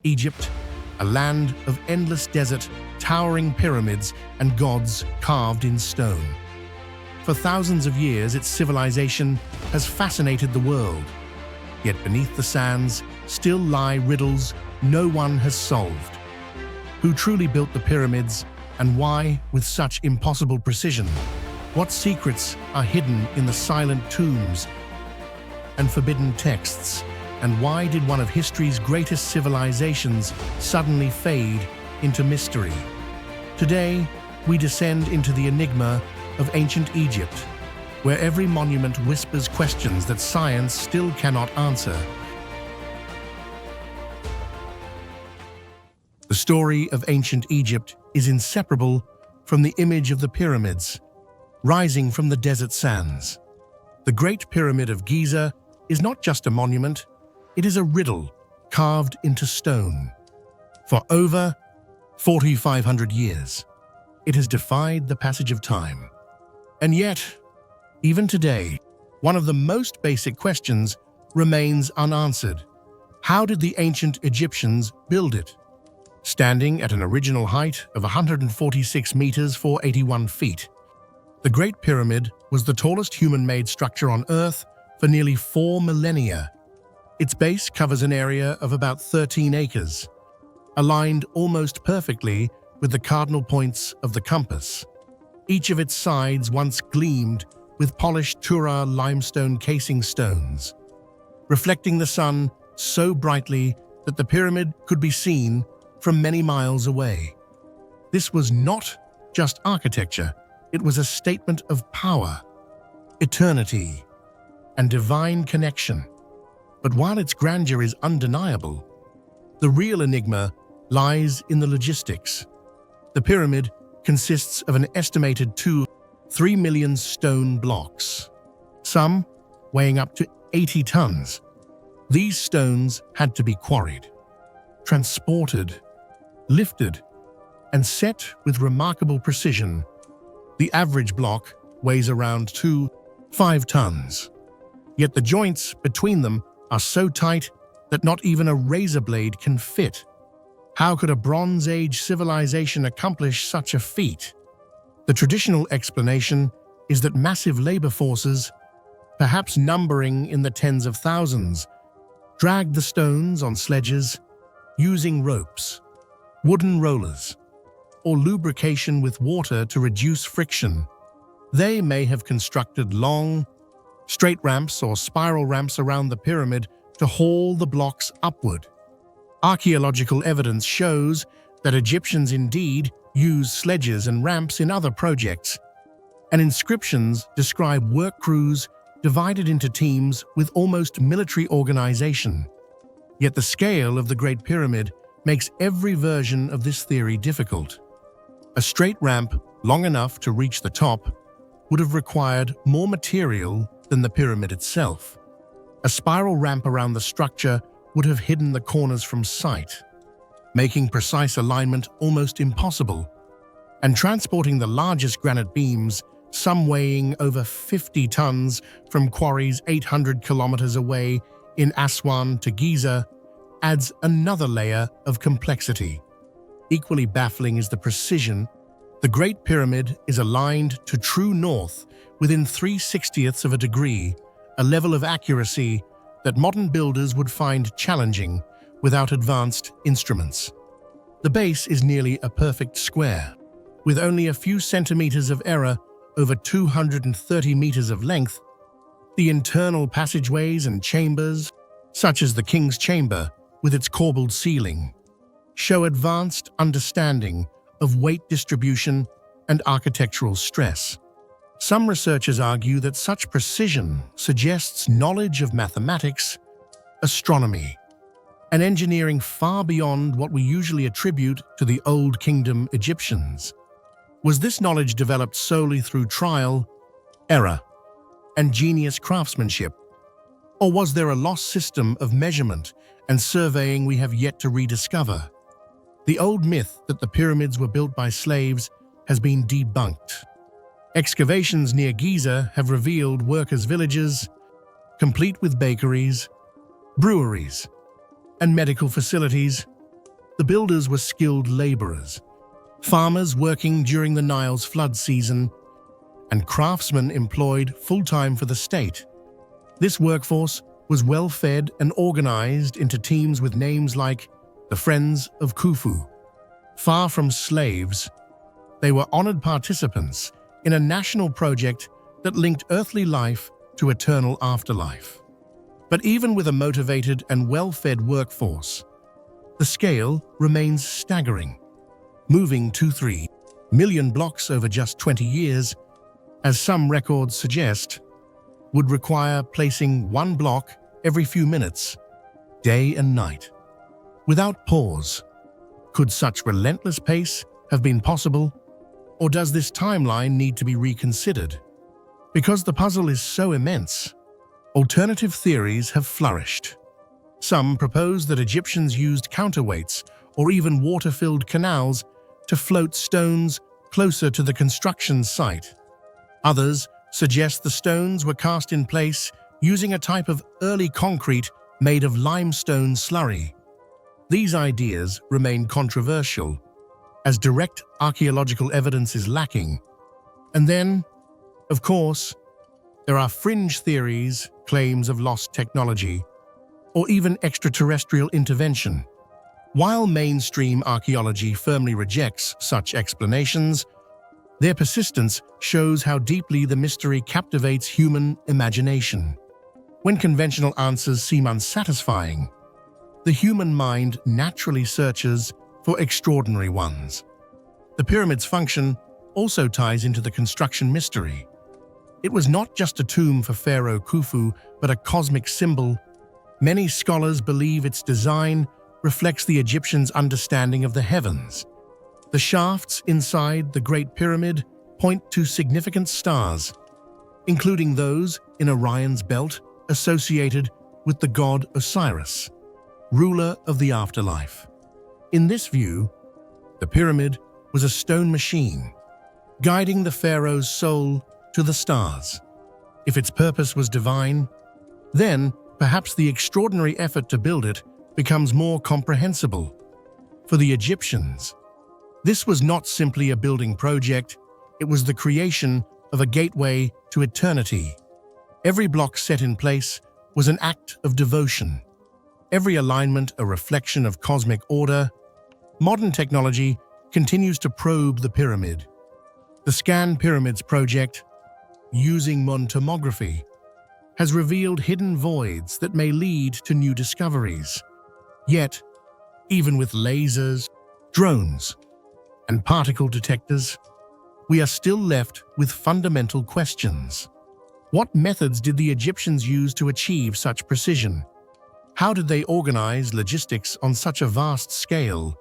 Egypt, a land of endless desert, towering pyramids, and gods carved in stone. For thousands of years, its civilization has fascinated the world. Yet beneath the sands still lie riddles no one has solved. Who truly built the pyramids, and why with such impossible precision? What secrets are hidden in the silent tombs and forbidden texts? And why did one of history's greatest civilizations suddenly fade into mystery? Today, we descend into the enigma of ancient Egypt, where every monument whispers questions that science still cannot answer. The story of ancient Egypt is inseparable from the image of the pyramids, rising from the desert sands. The Great Pyramid of Giza is not just a monument, it is a riddle carved into stone. For over 4,500 years, it has defied the passage of time. And yet, even today, one of the most basic questions remains unanswered. How did the ancient Egyptians build it? Standing at an original height of 146 meters (481 feet, the Great Pyramid was the tallest human-made structure on Earth for nearly 4 millennia. Its base covers an area of about 13 acres, aligned almost perfectly with the cardinal points of the compass. Each of its sides once gleamed with polished Tura limestone casing stones, reflecting the sun so brightly that the pyramid could be seen from many miles away. This was not just architecture, it was a statement of power, eternity, and divine connection. But while its grandeur is undeniable, the real enigma lies in the logistics. The pyramid consists of an estimated 3 million stone blocks, some weighing up to 80 tons. These stones had to be quarried, transported, lifted, and set with remarkable precision. The average block weighs around 5 tons, yet the joints between them are so tight that not even a razor blade can fit. How could a Bronze Age civilization accomplish such a feat? The traditional explanation is that massive labor forces, perhaps numbering in the tens of thousands, dragged the stones on sledges, using ropes, wooden rollers, or lubrication with water to reduce friction. They may have constructed long, straight ramps or spiral ramps around the pyramid to haul the blocks upward. Archaeological evidence shows that Egyptians indeed used sledges and ramps in other projects, and inscriptions describe work crews divided into teams with almost military organization. Yet the scale of the Great Pyramid makes every version of this theory difficult. A straight ramp long enough to reach the top would have required more material than the pyramid itself. A spiral ramp around the structure would have hidden the corners from sight, making precise alignment almost impossible. And transporting the largest granite beams, some weighing over 50 tons from quarries 800 kilometers away in Aswan to Giza, adds another layer of complexity. Equally baffling is the precision. The Great Pyramid is aligned to true north within 3/60ths of a degree, a level of accuracy that modern builders would find challenging without advanced instruments. The base is nearly a perfect square, with only a few centimeters of error over 230 meters of length. The internal passageways and chambers, such as the King's Chamber with its corbelled ceiling, show advanced understanding of weight distribution and architectural stress. Some researchers argue that such precision suggests knowledge of mathematics, astronomy, and engineering far beyond what we usually attribute to the Old Kingdom Egyptians. Was this knowledge developed solely through trial, error, and genius craftsmanship? Or was there a lost system of measurement and surveying we have yet to rediscover? The old myth that the pyramids were built by slaves has been debunked. Excavations near Giza have revealed workers' villages, complete with bakeries, breweries, and medical facilities, The builders were skilled laborers, farmers working during the Nile's flood season, and craftsmen employed full-time for the state. This workforce was well-fed and organized into teams with names like the Friends of Khufu. Far from slaves, they were honored participants in a national project that linked earthly life to eternal afterlife. But even with a motivated and well-fed workforce, the scale remains staggering, moving 2-3 million blocks over just 20 years, as some records suggest, would require placing one block every few minutes, day and night, without pause. Could such relentless pace have been possible, or does this timeline need to be reconsidered? Because the puzzle is so immense, alternative theories have flourished. Some propose that Egyptians used counterweights or even water-filled canals to float stones closer to the construction site. Others suggest the stones were cast in place using a type of early concrete made of limestone slurry. These ideas remain controversial, as direct archaeological evidence is lacking. And then, of course, there are fringe theories, claims of lost technology, or even extraterrestrial intervention. While mainstream archaeology firmly rejects such explanations, their persistence shows how deeply the mystery captivates human imagination. When conventional answers seem unsatisfying, the human mind naturally searches for extraordinary ones. The pyramid's function also ties into the construction mystery. It was not just a tomb for Pharaoh Khufu, but a cosmic symbol. Many scholars believe its design reflects the Egyptians' understanding of the heavens. The shafts inside the Great Pyramid point to significant stars, including those in Orion's belt associated with the god Osiris, ruler of the afterlife. In this view, the pyramid was a stone machine, guiding the pharaoh's soul to the stars. If its purpose was divine, then perhaps the extraordinary effort to build it becomes more comprehensible. For the Egyptians, this was not simply a building project, it was the creation of a gateway to eternity. Every block set in place was an act of devotion, every alignment a reflection of cosmic order. Modern technology continues to probe the pyramid. The Scan Pyramids project, using tomography, has revealed hidden voids that may lead to new discoveries. Yet, even with lasers, drones, and particle detectors, we are still left with fundamental questions. What methods did the Egyptians use to achieve such precision? How did they organize logistics on such a vast scale?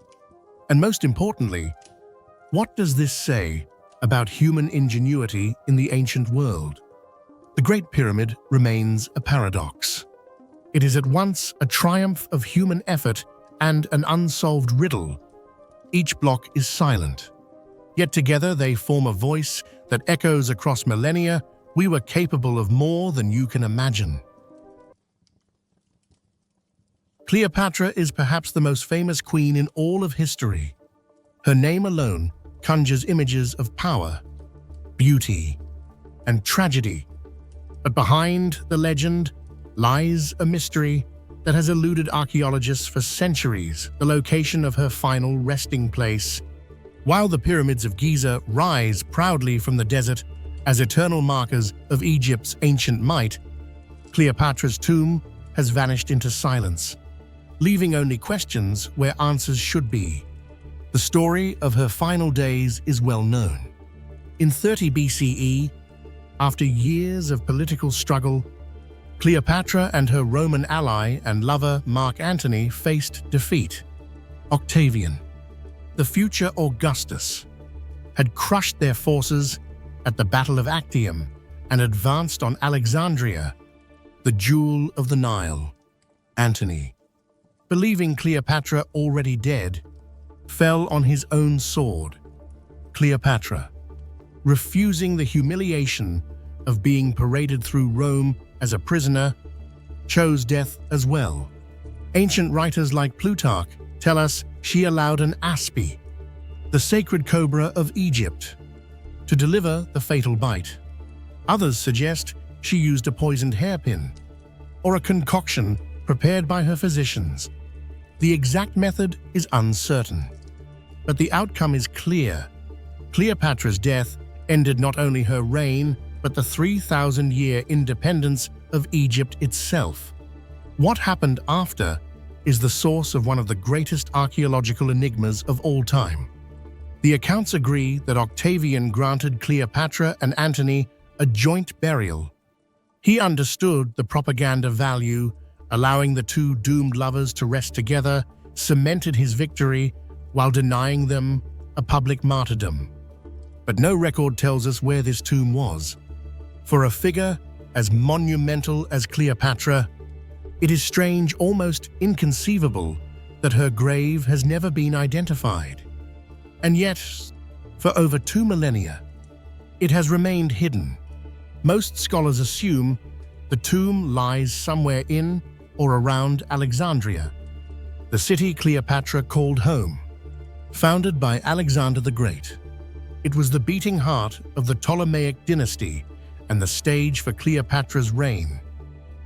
And most importantly, what does this say about human ingenuity in the ancient world? The Great Pyramid remains a paradox. It is at once a triumph of human effort and an unsolved riddle. Each block is silent, yet together they form a voice that echoes across millennia. We were capable of more than you can imagine. Cleopatra is perhaps the most famous queen in all of history. Her name alone conjures images of power, beauty, and tragedy. But behind the legend lies a mystery that has eluded archaeologists for centuries: the location of her final resting place. While the pyramids of Giza rise proudly from the desert as eternal markers of Egypt's ancient might, Cleopatra's tomb has vanished into silence, leaving only questions where answers should be. The story of her final days is well known. In 30 BCE, after years of political struggle, Cleopatra and her Roman ally and lover Mark Antony faced defeat. Octavian, the future Augustus, had crushed their forces at the Battle of Actium and advanced on Alexandria, the jewel of the Nile. Antony, believing Cleopatra already dead, fell on his own sword. Cleopatra, refusing the humiliation of being paraded through Rome as a prisoner, chose death as well. Ancient writers like Plutarch tell us she allowed an aspi, the sacred cobra of Egypt, to deliver the fatal bite. Others suggest she used a poisoned hairpin or a concoction prepared by her physicians. The exact method is uncertain, but the outcome is clear. Cleopatra's death ended not only her reign, but the 3,000-year independence of Egypt itself. What happened after is the source of one of the greatest archaeological enigmas of all time. The accounts agree that Octavian granted Cleopatra and Antony a joint burial. He understood the propaganda value, allowing the two doomed lovers to rest together, cemented his victory while denying them a public martyrdom. But no record tells us where this tomb was. For a figure as monumental as Cleopatra, it is strange, almost inconceivable, that her grave has never been identified. And yet, for over 2 millennia, it has remained hidden. Most scholars assume the tomb lies somewhere in or around Alexandria, the city Cleopatra called home. Founded by Alexander the Great, it was the beating heart of the Ptolemaic dynasty and the stage for Cleopatra's reign.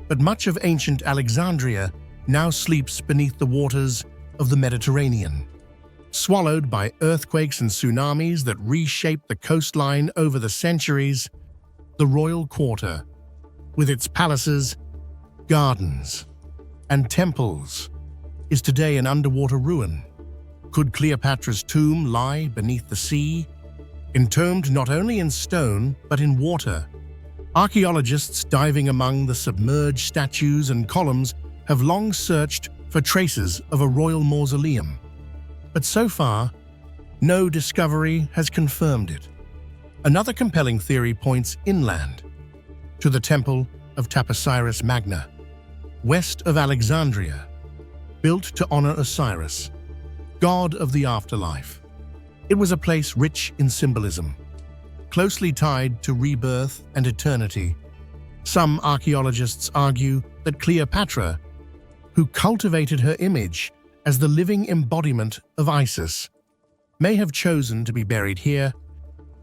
But much of ancient Alexandria now sleeps beneath the waters of the Mediterranean, swallowed by earthquakes and tsunamis that reshaped the coastline over the centuries. The royal quarter, with its palaces, gardens, and temples, is today an underwater ruin. Could Cleopatra's tomb lie beneath the sea, entombed not only in stone but in water? Archaeologists diving among the submerged statues and columns have long searched for traces of a royal mausoleum. But so far, no discovery has confirmed it. Another compelling theory points inland, to the temple of Taposiris Magna, west of Alexandria, built to honor Osiris, god of the afterlife. It was a place rich in symbolism, closely tied to rebirth and eternity. Some archaeologists argue that Cleopatra, who cultivated her image as the living embodiment of Isis, may have chosen to be buried here,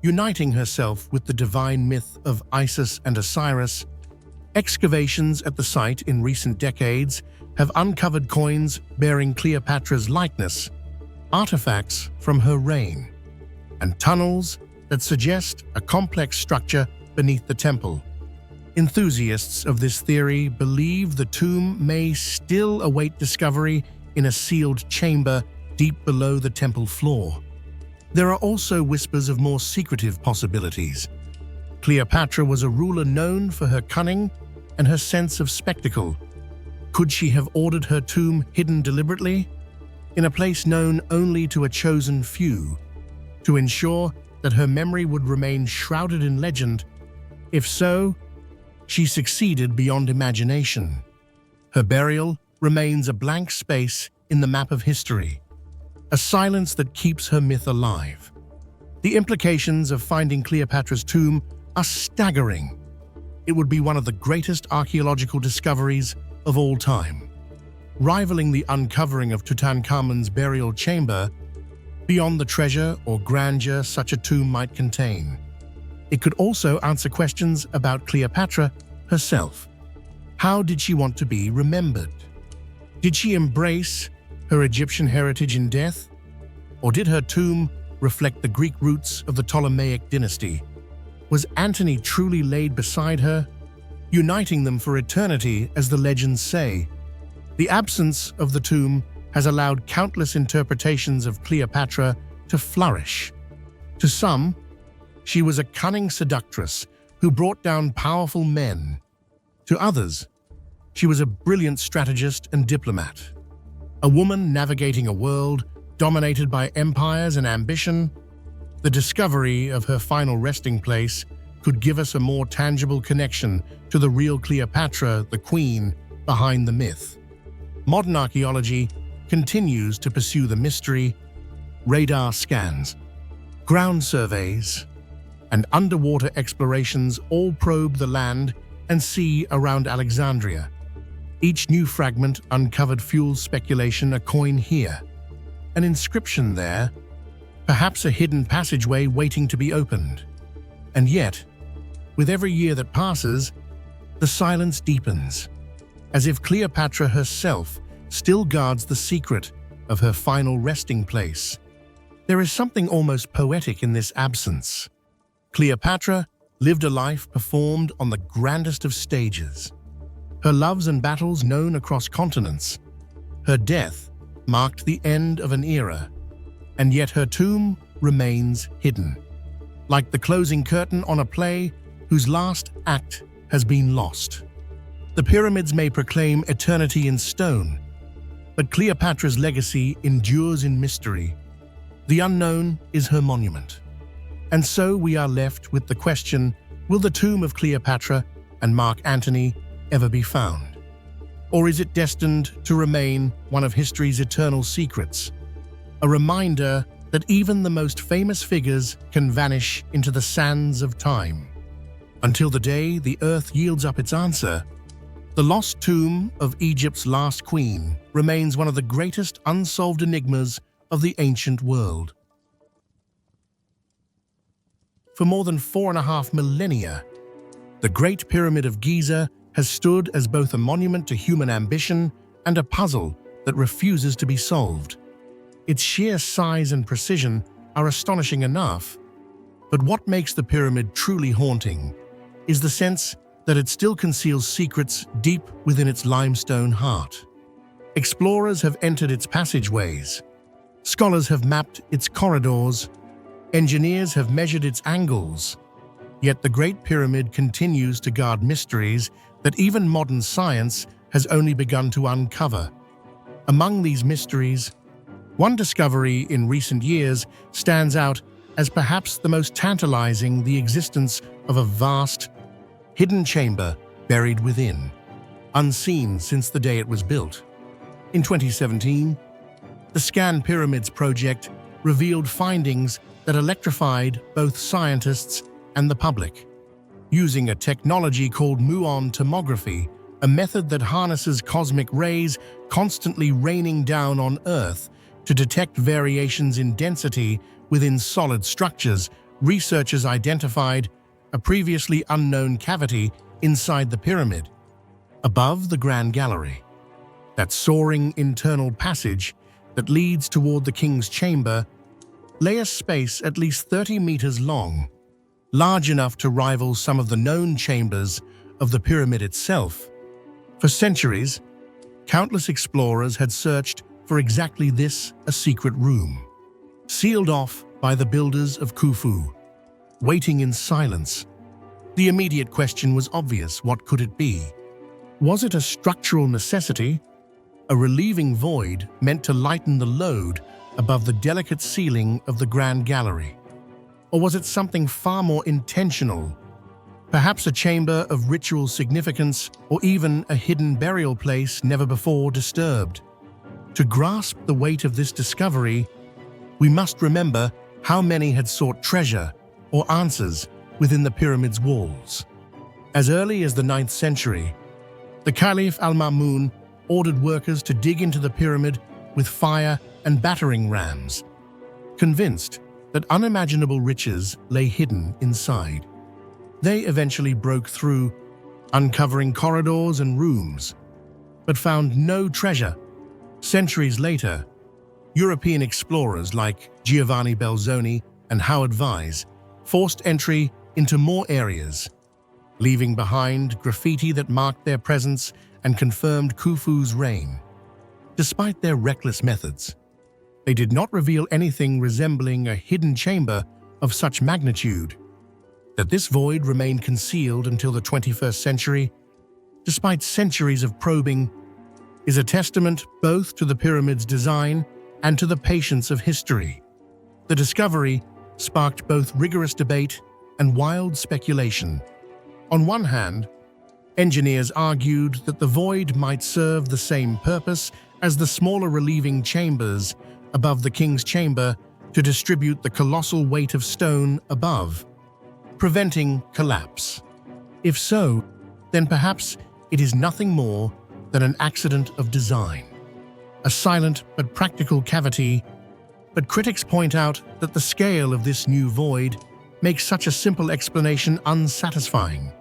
uniting herself with the divine myth of Isis and Osiris. Excavations at the site in recent decades have uncovered coins bearing Cleopatra's likeness, artifacts from her reign, and tunnels that suggest a complex structure beneath the temple. Enthusiasts of this theory believe the tomb may still await discovery in a sealed chamber deep below the temple floor. There are also whispers of more secretive possibilities. Cleopatra was a ruler known for her cunning and her sense of spectacle. Could she have ordered her tomb hidden deliberately, in a place known only to a chosen few, to ensure that her memory would remain shrouded in legend? If so, she succeeded beyond imagination. Her burial remains a blank space in the map of history, a silence that keeps her myth alive. The implications of finding Cleopatra's tomb are staggering. It would be one of the greatest archaeological discoveries of all time, rivaling the uncovering of Tutankhamun's burial chamber. Beyond the treasure or grandeur such a tomb might contain, it could also answer questions about Cleopatra herself. How did she want to be remembered? Did she embrace her Egyptian heritage in death? Or did her tomb reflect the Greek roots of the Ptolemaic dynasty? Was Antony truly laid beside her, uniting them for eternity as the legends say? The absence of the tomb has allowed countless interpretations of Cleopatra to flourish. To some, she was a cunning seductress who brought down powerful men. To others, she was a brilliant strategist and diplomat, a woman navigating a world dominated by empires and ambition. The discovery of her final resting place could give us a more tangible connection to the real Cleopatra, the queen behind the myth. Modern archaeology continues to pursue the mystery. Radar scans, ground surveys, and underwater explorations all probe the land and sea around Alexandria. Each new fragment uncovered fuels speculation: a coin here, an inscription there, perhaps a hidden passageway waiting to be opened. And yet, with every year that passes, the silence deepens, as if Cleopatra herself still guards the secret of her final resting place. There is something almost poetic in this absence. Cleopatra lived a life performed on the grandest of stages. Her loves and battles known across continents. Her death marked the end of an era, and yet her tomb remains hidden, like the closing curtain on a play whose last act has been lost. The pyramids may proclaim eternity in stone, but Cleopatra's legacy endures in mystery. The unknown is her monument. And so we are left with the question, will the tomb of Cleopatra and Mark Antony ever be found? Or is it destined to remain one of history's eternal secrets? A reminder that even the most famous figures can vanish into the sands of time. Until the day the earth yields up its answer, the lost tomb of Egypt's last queen remains one of the greatest unsolved enigmas of the ancient world. For more than 4.5 millennia, the Great Pyramid of Giza has stood as both a monument to human ambition and a puzzle that refuses to be solved. Its sheer size and precision are astonishing enough, but what makes the pyramid truly haunting is the sense that it still conceals secrets deep within its limestone heart. Explorers have entered its passageways, scholars have mapped its corridors, engineers have measured its angles, yet the Great Pyramid continues to guard mysteries that even modern science has only begun to uncover. Among these mysteries, one discovery in recent years stands out as perhaps the most tantalizing: the existence of a vast, hidden chamber buried within, unseen since the day it was built. In 2017, the Scan Pyramids project revealed findings that electrified both scientists and the public. Using a technology called muon tomography, a method that harnesses cosmic rays constantly raining down on Earth to detect variations in density within solid structures, researchers identified a previously unknown cavity inside the pyramid, above the Grand Gallery. That soaring internal passage that leads toward the king's chamber lay a space at least 30 meters long, large enough to rival some of the known chambers of the pyramid itself. For centuries, countless explorers had searched for exactly this, a secret room, sealed off by the builders of Khufu, waiting in silence. The immediate question was obvious: what could it be? Was it a structural necessity, a relieving void meant to lighten the load above the delicate ceiling of the Grand Gallery? Or was it something far more intentional, perhaps a chamber of ritual significance or even a hidden burial place never before disturbed? To grasp the weight of this discovery, we must remember how many had sought treasure or answers within the pyramid's walls. As early as the 9th century, the Caliph al-Ma'mun ordered workers to dig into the pyramid with fire and battering rams, convinced that unimaginable riches lay hidden inside. They eventually broke through, uncovering corridors and rooms, but found no treasure. Centuries later, European explorers like Giovanni Belzoni and Howard Vyse forced entry into more areas, leaving behind graffiti that marked their presence and confirmed Khufu's reign. Despite their reckless methods, they did not reveal anything resembling a hidden chamber of such magnitude. That this void remained concealed until the 21st century, despite centuries of probing, is a testament both to the pyramid's design and to the patience of history. The discovery sparked both rigorous debate and wild speculation. On one hand, engineers argued that the void might serve the same purpose as the smaller relieving chambers above the king's chamber to distribute the colossal weight of stone above, preventing collapse. If so, then perhaps it is nothing more than an accident of design, a silent but practical cavity But critics point out that the scale of this new void makes such a simple explanation unsatisfying.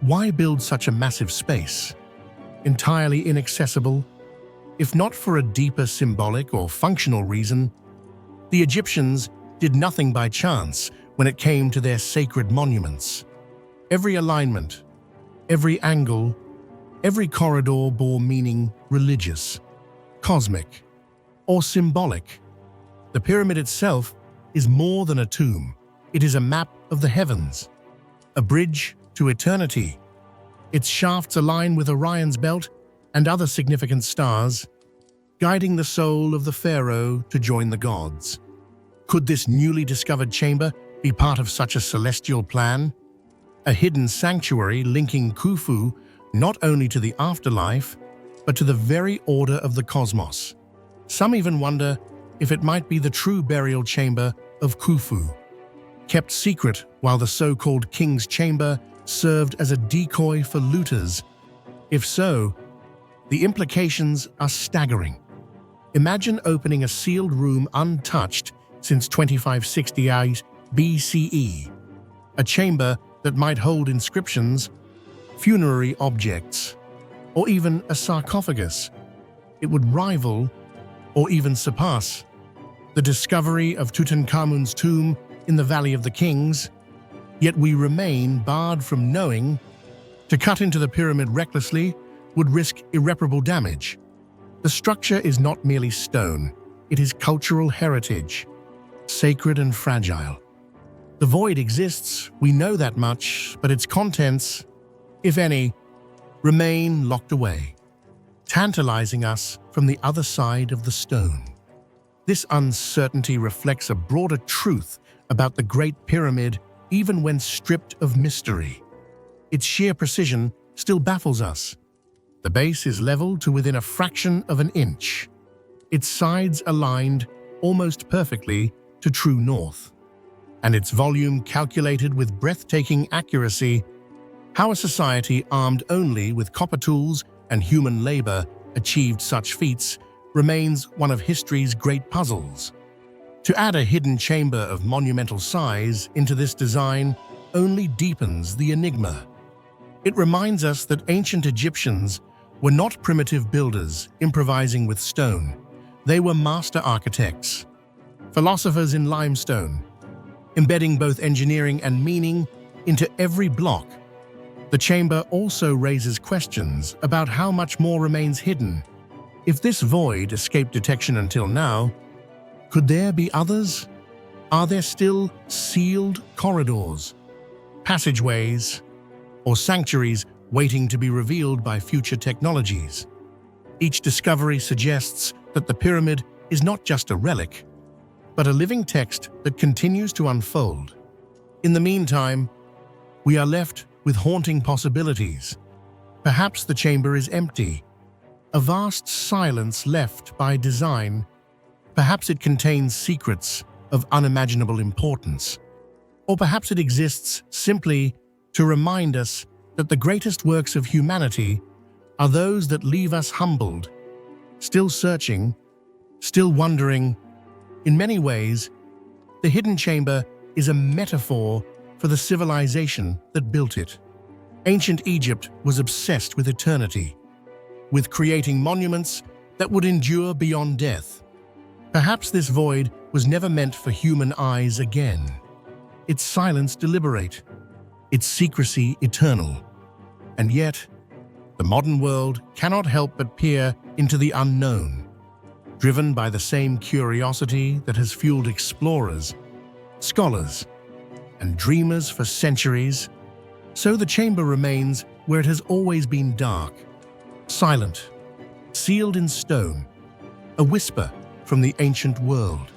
Why build such a massive space, entirely inaccessible? If not for a deeper symbolic or functional reason, the Egyptians did nothing by chance when it came to their sacred monuments. Every alignment, every angle, every corridor bore meaning religious, cosmic, or symbolic. The pyramid itself is more than a tomb. It is a map of the heavens, a bridge to eternity. Its shafts align with Orion's belt and other significant stars, guiding the soul of the pharaoh to join the gods. Could this newly discovered chamber be part of such a celestial plan? A hidden sanctuary linking Khufu not only to the afterlife, but to the very order of the cosmos. Some even wonder if it might be the true burial chamber of Khufu, kept secret while the so-called king's chamber served as a decoy for looters. If so, the implications are staggering. Imagine opening a sealed room untouched since 2568 BCE, a chamber that might hold inscriptions, funerary objects, or even a sarcophagus. It would rival, or even surpass, the discovery of Tutankhamun's tomb in the Valley of the Kings, yet we remain barred from knowing. To cut into the pyramid recklessly would risk irreparable damage. The structure is not merely stone, it is cultural heritage, sacred and fragile. The void exists, we know that much, but its contents, if any, remain locked away, tantalizing us from the other side of the stone. This uncertainty reflects a broader truth about the Great Pyramid, even when stripped of mystery. Its sheer precision still baffles us. The base is leveled to within a fraction of an inch, its sides aligned almost perfectly to true north, and its volume calculated with breathtaking accuracy. How a society armed only with copper tools and human labor achieved such feats remains one of history's great puzzles. To add a hidden chamber of monumental size into this design only deepens the enigma. It reminds us that ancient Egyptians were not primitive builders improvising with stone. They were master architects, philosophers in limestone, embedding both engineering and meaning into every block. The chamber also raises questions about how much more remains hidden. If this void escaped detection until now, could there be others? Are there still sealed corridors, passageways, or sanctuaries waiting to be revealed by future technologies? Each discovery suggests that the pyramid is not just a relic, but a living text that continues to unfold. In the meantime, we are left with haunting possibilities. Perhaps the chamber is empty, a vast silence left by design. Perhaps it contains secrets of unimaginable importance. Or perhaps it exists simply to remind us that the greatest works of humanity are those that leave us humbled, still searching, still wondering. In many ways, the hidden chamber is a metaphor for the civilization that built it. Ancient Egypt was obsessed with eternity, with creating monuments that would endure beyond death. Perhaps this void was never meant for human eyes again. Its silence deliberate, its secrecy eternal. And yet, the modern world cannot help but peer into the unknown, driven by the same curiosity that has fueled explorers, scholars, and dreamers for centuries. So the chamber remains where it has always been: dark, silent, sealed in stone, a whisper from the ancient world,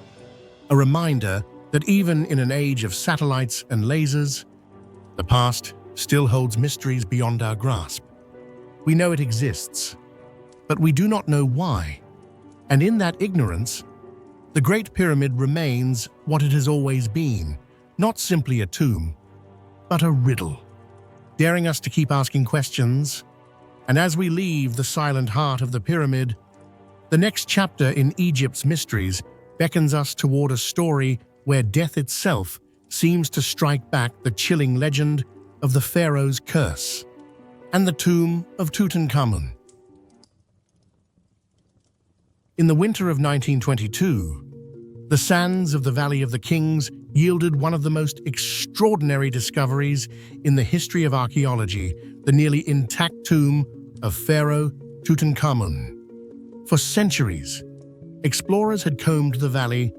a reminder that even in an age of satellites and lasers, the past still holds mysteries beyond our grasp. We know it exists, but we do not know why. And in that ignorance, the Great Pyramid remains what it has always been, not simply a tomb, but a riddle, daring us to keep asking questions. And as we leave the silent heart of the pyramid, the next chapter in Egypt's mysteries beckons us toward a story where death itself seems to strike back the chilling legend of the pharaoh's curse and the tomb of Tutankhamun. In the winter of 1922, the sands of the Valley of the Kings yielded one of the most extraordinary discoveries in the history of archaeology, the nearly intact tomb of Pharaoh Tutankhamun. For centuries, explorers had combed the valley,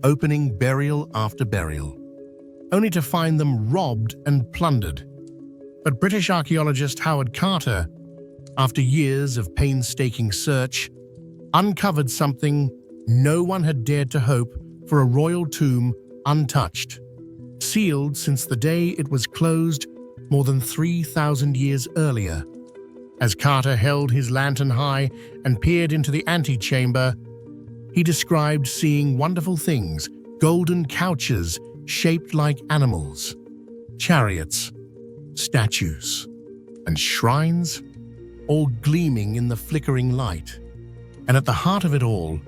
opening burial after burial, only to find them robbed and plundered. But British archaeologist Howard Carter, after years of painstaking search, uncovered something no one had dared to hope for: a royal tomb untouched, sealed since the day it was closed more than 3,000 years earlier. As Carter held his lantern high and peered into the antechamber, he described seeing wonderful things: golden couches shaped like animals, chariots, statues, and shrines, all gleaming in the flickering light. And at the heart of it all,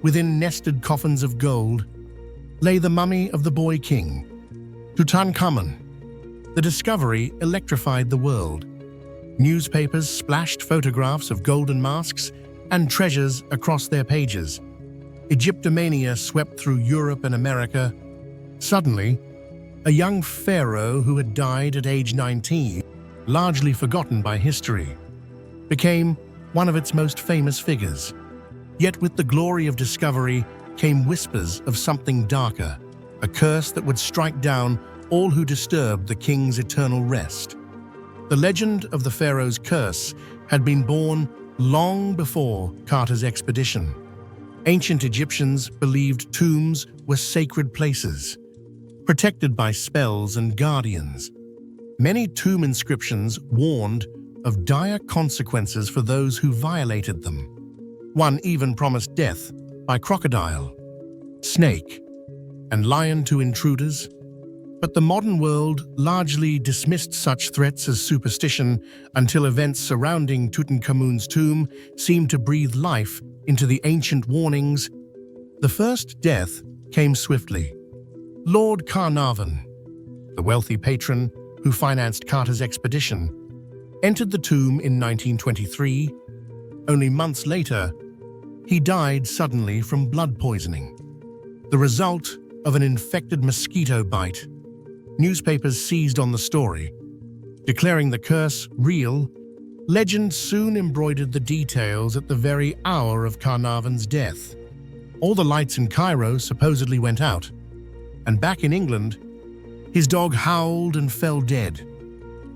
within nested coffins of gold, lay the mummy of the boy king, Tutankhamun. The discovery electrified the world. Newspapers splashed photographs of golden masks and treasures across their pages. Egyptomania swept through Europe and America. Suddenly, a young pharaoh who had died at age 19, largely forgotten by history, became one of its most famous figures. Yet with the glory of discovery came whispers of something darker, a curse that would strike down all who disturbed the king's eternal rest. The legend of the pharaoh's curse had been born long before Carter's expedition. Ancient Egyptians believed tombs were sacred places, protected by spells and guardians. Many tomb inscriptions warned of dire consequences for those who violated them. One even promised death by crocodile, snake, and lion to intruders. But the modern world largely dismissed such threats as superstition until events surrounding Tutankhamun's tomb seemed to breathe life into the ancient warnings. The first death came swiftly. Lord Carnarvon, the wealthy patron who financed Carter's expedition, entered the tomb in 1923. Only months later, he died suddenly from blood poisoning, the result of an infected mosquito bite. Newspapers seized on the story, declaring the curse real. Legend soon embroidered the details at the very hour of Carnarvon's death. All the lights in Cairo supposedly went out, and back in England, his dog howled and fell dead.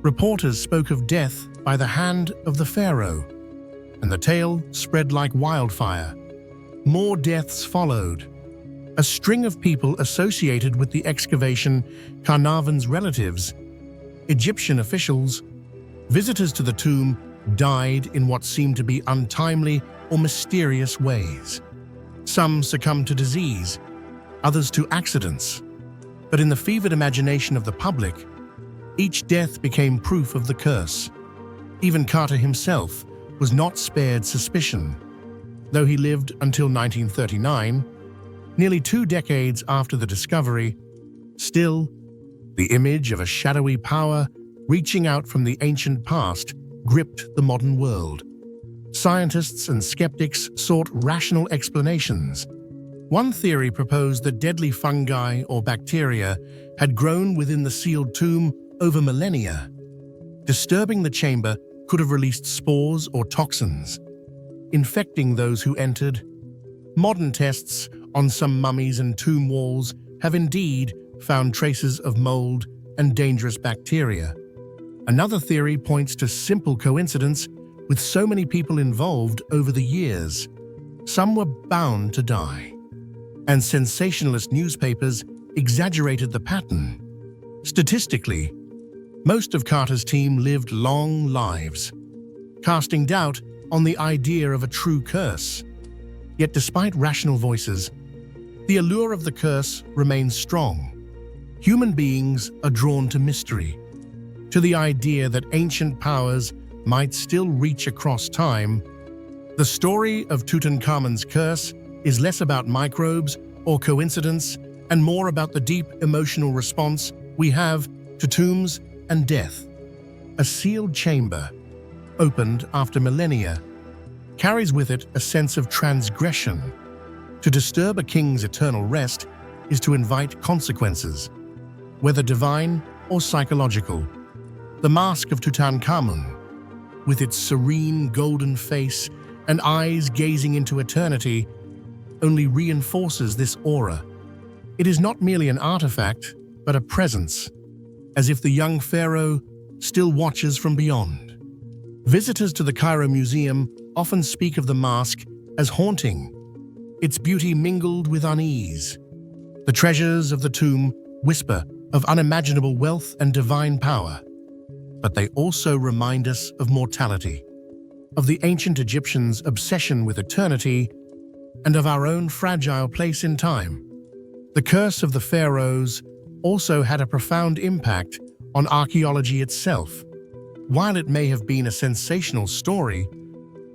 Reporters spoke of death by the hand of the pharaoh, and the tale spread like wildfire. More deaths followed. A string of people associated with the excavation, Carnarvon's relatives, Egyptian officials, visitors to the tomb, died in what seemed to be untimely or mysterious ways. Some succumbed to disease, others to accidents. But in the fevered imagination of the public, each death became proof of the curse. Even Carter himself was not spared suspicion. Though he lived until 1939, nearly 2 decades after the discovery, still, the image of a shadowy power reaching out from the ancient past gripped the modern world. Scientists and skeptics sought rational explanations. One theory proposed that deadly fungi or bacteria had grown within the sealed tomb over millennia. Disturbing the chamber could have released spores or toxins, infecting those who entered. Modern tests on some mummies and tomb walls have indeed found traces of mold and dangerous bacteria. Another theory points to simple coincidence. With so many people involved over the years, some were bound to die, and sensationalist newspapers exaggerated the pattern. Statistically, most of Carter's team lived long lives, casting doubt on the idea of a true curse. Yet despite rational voices, the allure of the curse remains strong. Human beings are drawn to mystery, to the idea that ancient powers might still reach across time. The story of Tutankhamun's curse is less about microbes or coincidence and more about the deep emotional response we have to tombs and death. A sealed chamber, opened after millennia, carries with it a sense of transgression. To disturb a king's eternal rest is to invite consequences, whether divine or psychological. The mask of Tutankhamun, with its serene golden face and eyes gazing into eternity, only reinforces this aura. It is not merely an artifact, but a presence, as if the young pharaoh still watches from beyond. Visitors to the Cairo Museum often speak of the mask as haunting, its beauty mingled with unease. The treasures of the tomb whisper of unimaginable wealth and divine power, but they also remind us of mortality, of the ancient Egyptians' obsession with eternity, and of our own fragile place in time. The curse of the pharaohs also had a profound impact on archaeology itself. While it may have been a sensational story,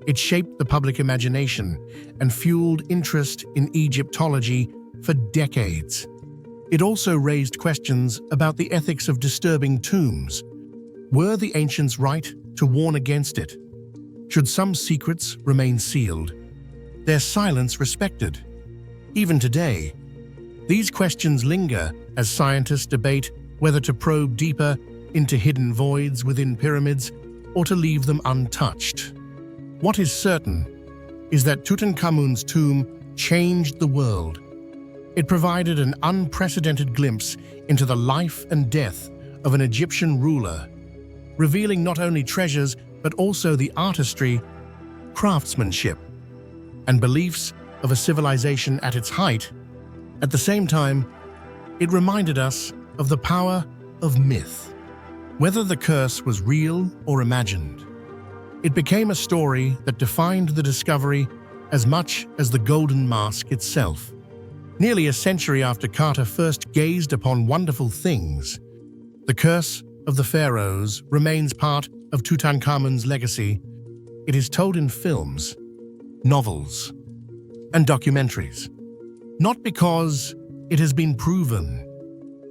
it shaped the public imagination and fueled interest in Egyptology for decades. It also raised questions about the ethics of disturbing tombs. Were the ancients right to warn against it? Should some secrets remain sealed, their silence respected? Even today, these questions linger as scientists debate whether to probe deeper into hidden voids within pyramids or to leave them untouched. What is certain is that Tutankhamun's tomb changed the world. It provided an unprecedented glimpse into the life and death of an Egyptian ruler, revealing not only treasures but also the artistry, craftsmanship, and beliefs of a civilization at its height. At the same time, it reminded us of the power of myth. Whether the curse was real or imagined, it became a story that defined the discovery as much as the golden mask itself. Nearly a century after Carter first gazed upon wonderful things, the curse of the pharaohs remains part of Tutankhamun's legacy. It is told in films, novels, and documentaries, not because it has been proven,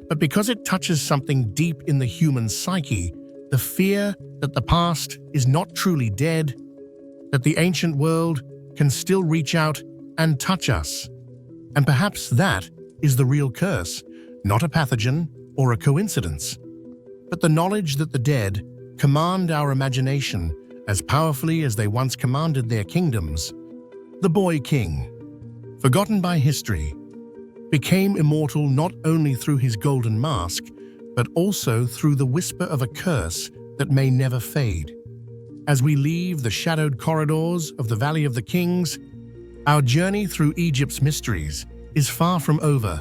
but because it touches something deep in the human psyche, the fear that the past is not truly dead, that the ancient world can still reach out and touch us. And perhaps that is the real curse, not a pathogen or a coincidence, but the knowledge that the dead command our imagination as powerfully as they once commanded their kingdoms. The boy king, forgotten by history, became immortal not only through his golden mask, but also through the whisper of a curse that may never fade. As we leave the shadowed corridors of the Valley of the Kings, our journey through Egypt's mysteries is far from over.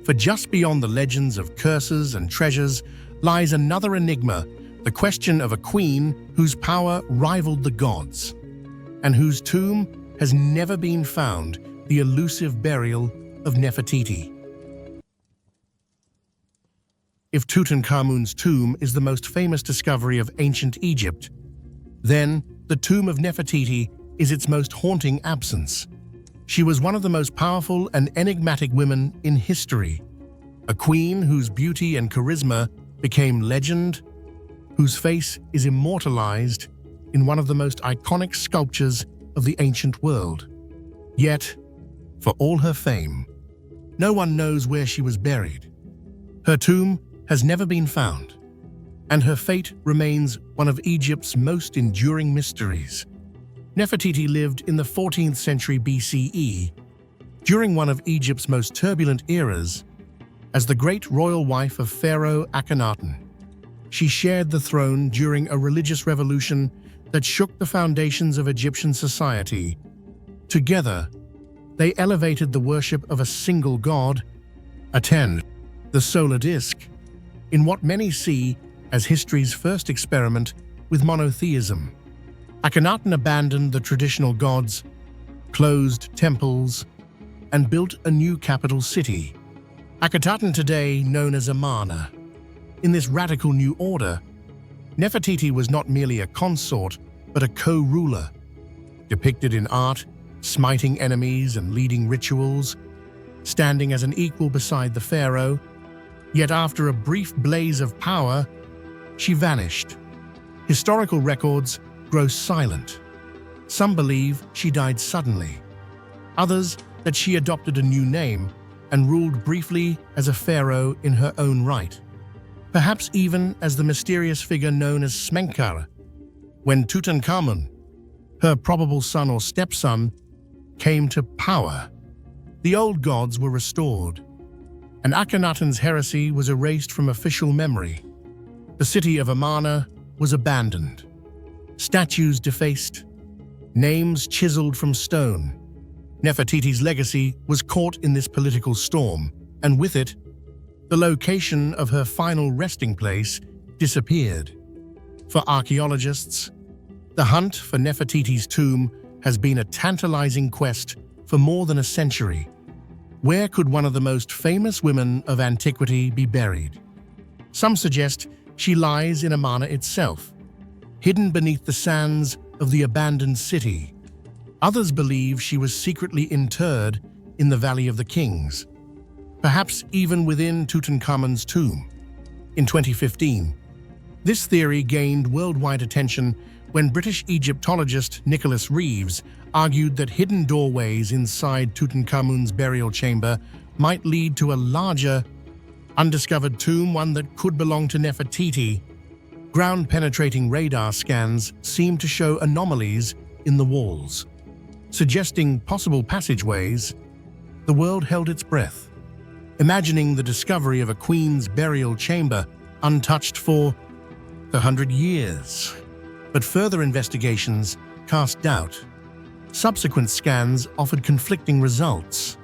For just beyond the legends of curses and treasures lies another enigma, the question of a queen whose power rivaled the gods, and whose tomb has never been found, the elusive burial of Nefertiti. If Tutankhamun's tomb is the most famous discovery of ancient Egypt, then the tomb of Nefertiti is its most haunting absence. She was one of the most powerful and enigmatic women in history, a queen whose beauty and charisma became legend, whose face is immortalized in one of the most iconic sculptures of the ancient world. Yet, for all her fame, no one knows where she was buried. Her tomb has never been found, and her fate remains one of Egypt's most enduring mysteries. Nefertiti lived in the 14th century BCE, during one of Egypt's most turbulent eras, as the great royal wife of Pharaoh Akhenaten. She shared the throne during a religious revolution that shook the foundations of Egyptian society. Together, they elevated the worship of a single god, Aten, the solar disk, in what many see as history's first experiment with monotheism. Akhenaten abandoned the traditional gods, closed temples, and built a new capital city, Akhenaten today known as Amarna. In this radical new order, Nefertiti was not merely a consort, but a co-ruler. Depicted in art, smiting enemies and leading rituals, standing as an equal beside the pharaoh. Yet after a brief blaze of power, she vanished. Historical records grow silent. Some believe she died suddenly. Others that she adopted a new name and ruled briefly as a pharaoh in her own right. Perhaps even as the mysterious figure known as Smenkar, when Tutankhamun, her probable son or stepson, came to power. The old gods were restored, and Akhenaten's heresy was erased from official memory. The city of Amarna was abandoned, statues defaced, names chiseled from stone. Nefertiti's legacy was caught in this political storm, and with it, the location of her final resting place disappeared. For archaeologists, the hunt for Nefertiti's tomb has been a tantalizing quest for more than a century. Where could one of the most famous women of antiquity be buried? Some suggest she lies in Amarna itself, hidden beneath the sands of the abandoned city. Others believe she was secretly interred in the Valley of the Kings, perhaps even within Tutankhamun's tomb. In 2015, this theory gained worldwide attention when British Egyptologist Nicholas Reeves argued that hidden doorways inside Tutankhamun's burial chamber might lead to a larger, undiscovered tomb, one that could belong to Nefertiti. Ground-penetrating radar scans seemed to show anomalies in the walls, suggesting possible passageways. The world held its breath, imagining the discovery of a queen's burial chamber untouched for 100 years. But further investigations cast doubt. Subsequent scans offered conflicting results,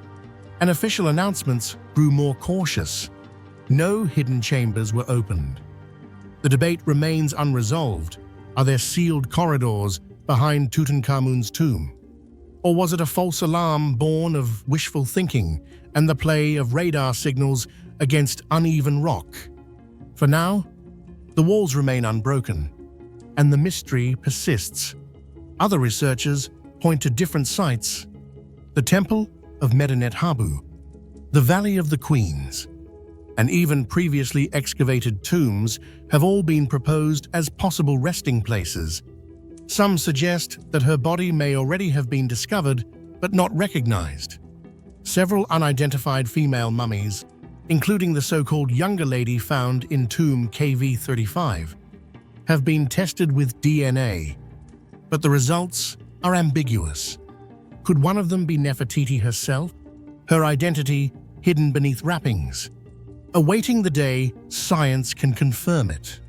and official announcements grew more cautious. No hidden chambers were opened. The debate remains unresolved. Are there sealed corridors behind Tutankhamun's tomb? Or was it a false alarm born of wishful thinking and the play of radar signals against uneven rock? For now, the walls remain unbroken, and the mystery persists. Other researchers point to different sites: the Temple of Medinet Habu, the Valley of the Queens, and even previously excavated tombs have all been proposed as possible resting places. Some suggest that her body may already have been discovered but not recognized. Several unidentified female mummies, including the so-called younger lady found in tomb KV35, have been tested with DNA, but the results are ambiguous. Could one of them be Nefertiti herself, her identity hidden beneath wrappings? Awaiting the day science can confirm it.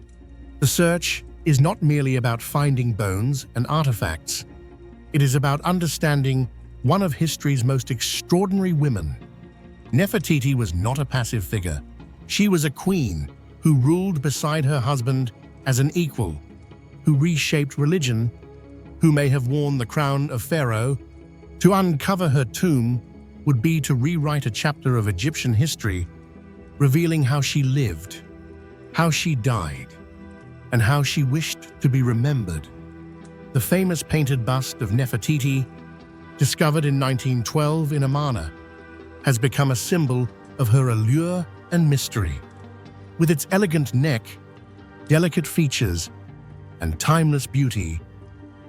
The search is not merely about finding bones and artifacts. It is about understanding one of history's most extraordinary women. Nefertiti was not a passive figure. She was a queen who ruled beside her husband as an equal, who reshaped religion, who may have worn the crown of pharaoh. To uncover her tomb would be to rewrite a chapter of Egyptian history, revealing how she lived, how she died, and how she wished to be remembered. The famous painted bust of Nefertiti, discovered in 1912 in Amarna, has become a symbol of her allure and mystery. With its elegant neck, delicate features, and timeless beauty,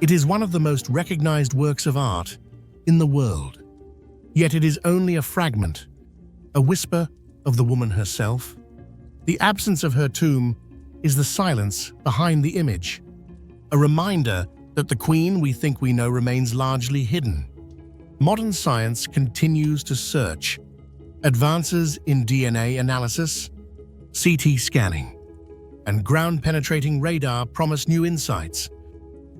it is one of the most recognized works of art in the world. Yet it is only a fragment, a whisper of the woman herself. The absence of her tomb is the silence behind the image, a reminder that the queen we think we know remains largely hidden. Modern science continues to search. Advances in DNA analysis, CT scanning, and ground-penetrating radar promise new insights.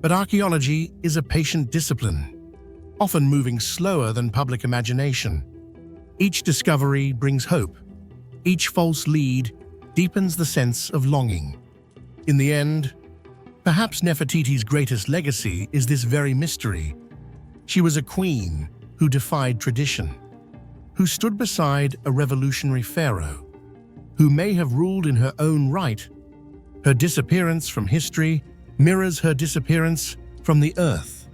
But archaeology is a patient discipline, often moving slower than public imagination. Each discovery brings hope. Each false lead deepens the sense of longing. In the end, perhaps Nefertiti's greatest legacy is this very mystery. She was a queen who defied tradition, who stood beside a revolutionary pharaoh, who may have ruled in her own right. Her disappearance from history mirrors her disappearance from the earth.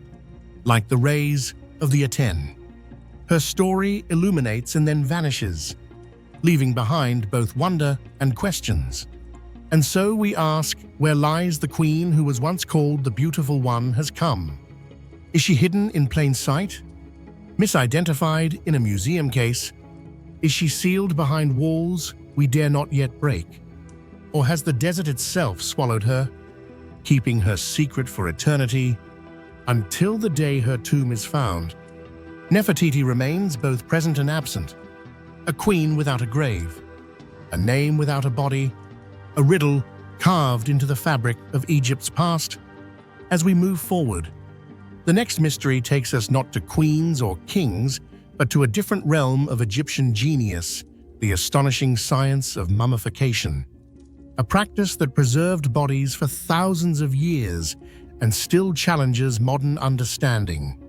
Like the rays of the Aten. Her story illuminates and then vanishes, leaving behind both wonder and questions. And so we ask, where lies the queen who was once called the Beautiful One has come? Is she hidden in plain sight? Misidentified in a museum case? Is she sealed behind walls we dare not yet break? Or has the desert itself swallowed her, keeping her secret for eternity until the day her tomb is found? Nefertiti remains both present and absent, a queen without a grave, a name without a body, a riddle carved into the fabric of Egypt's past. As we move forward, the next mystery takes us not to queens or kings, but to a different realm of Egyptian genius, the astonishing science of mummification, a practice that preserved bodies for thousands of years and still challenges modern understanding.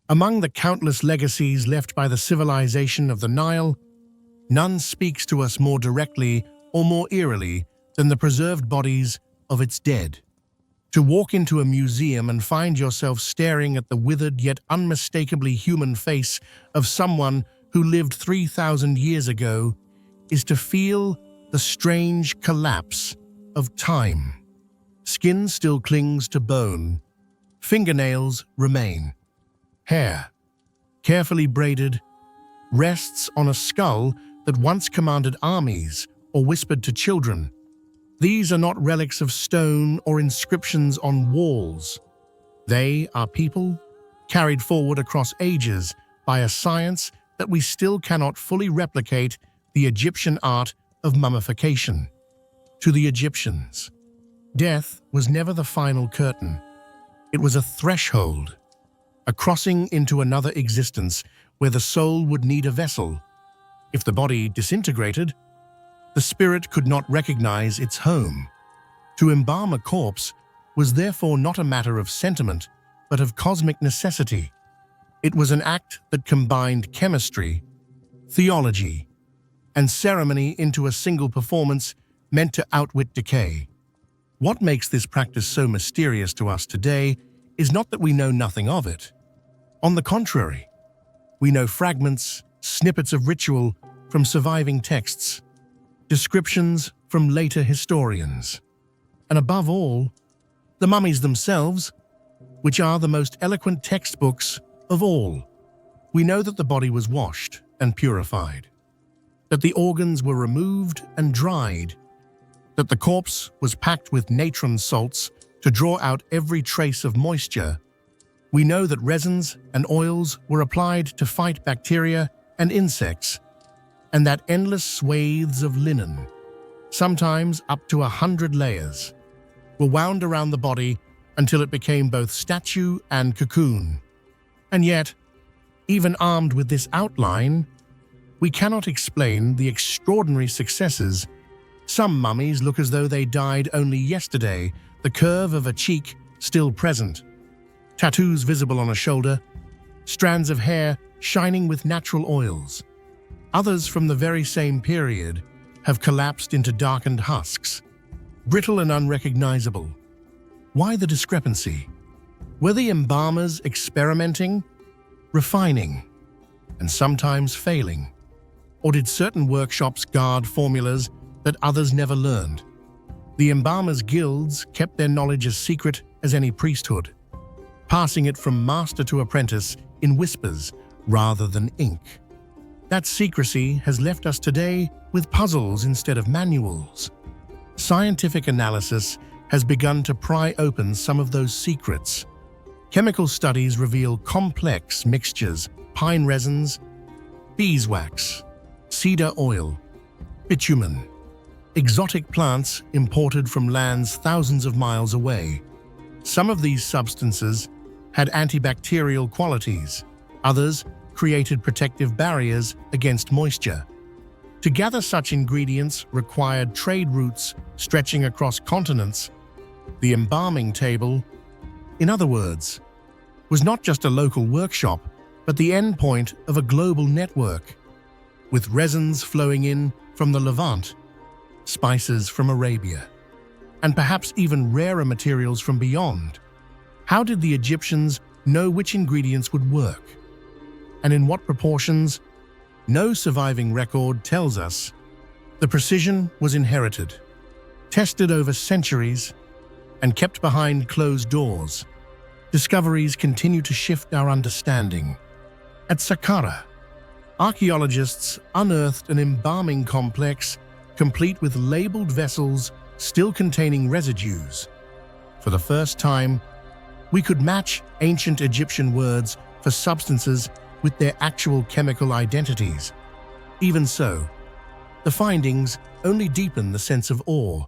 Among the countless legacies left by the civilization of the Nile, none speaks to us more directly or more eerily than the preserved bodies of its dead. To walk into a museum and find yourself staring at the withered yet unmistakably human face of someone who lived 3,000 years ago is to feel the strange collapse of time. Skin still clings to bone, fingernails remain. Hair, carefully braided, rests on a skull that once commanded armies or whispered to children. These are not relics of stone or inscriptions on walls. They are people carried forward across ages by a science that we still cannot fully replicate: the Egyptian art of mummification. To the Egyptians, death was never the final curtain. It was a threshold, a crossing into another existence where the soul would need a vessel. If the body disintegrated, the spirit could not recognize its home. To embalm a corpse was therefore not a matter of sentiment, but of cosmic necessity. It was an act that combined chemistry, theology, and ceremony into a single performance meant to outwit decay. What makes this practice so mysterious to us today is not that we know nothing of it. On the contrary, we know fragments, snippets of ritual from surviving texts, descriptions from later historians, and above all, the mummies themselves, which are the most eloquent textbooks of all. We know that the body was washed and purified, that the organs were removed and dried, that the corpse was packed with natron salts to draw out every trace of moisture. We know that resins and oils were applied to fight bacteria and insects, and that endless swathes of linen, sometimes up to 100 layers, were wound around the body until it became both statue and cocoon. And yet, even armed with this outline, we cannot explain the extraordinary successes. Some mummies look as though they died only yesterday, the curve of a cheek still present, tattoos visible on a shoulder, strands of hair shining with natural oils. Others from the very same period have collapsed into darkened husks, brittle and unrecognizable. Why the discrepancy? Were the embalmers experimenting, refining, and sometimes failing? Or did certain workshops guard formulas that others never learned? The embalmers' guilds kept their knowledge as secret as any priesthood, passing it from master to apprentice in whispers rather than ink. That secrecy has left us today with puzzles instead of manuals. Scientific analysis has begun to pry open some of those secrets. Chemical studies reveal complex mixtures: pine resins, beeswax, cedar oil, bitumen, exotic plants imported from lands thousands of miles away. Some of these substances had antibacterial qualities. Others created protective barriers against moisture. To gather such ingredients required trade routes stretching across continents. The embalming table, in other words, was not just a local workshop, but the endpoint of a global network, with resins flowing in from the Levant, spices from Arabia, and perhaps even rarer materials from beyond. How did the Egyptians know which ingredients would work? And in what proportions? No surviving record tells us. The precision was inherited, tested over centuries, and kept behind closed doors. Discoveries continue to shift our understanding. At Saqqara, archaeologists unearthed an embalming complex complete with labeled vessels still containing residues. For the first time, we could match ancient Egyptian words for substances with their actual chemical identities. Even so, the findings only deepen the sense of awe.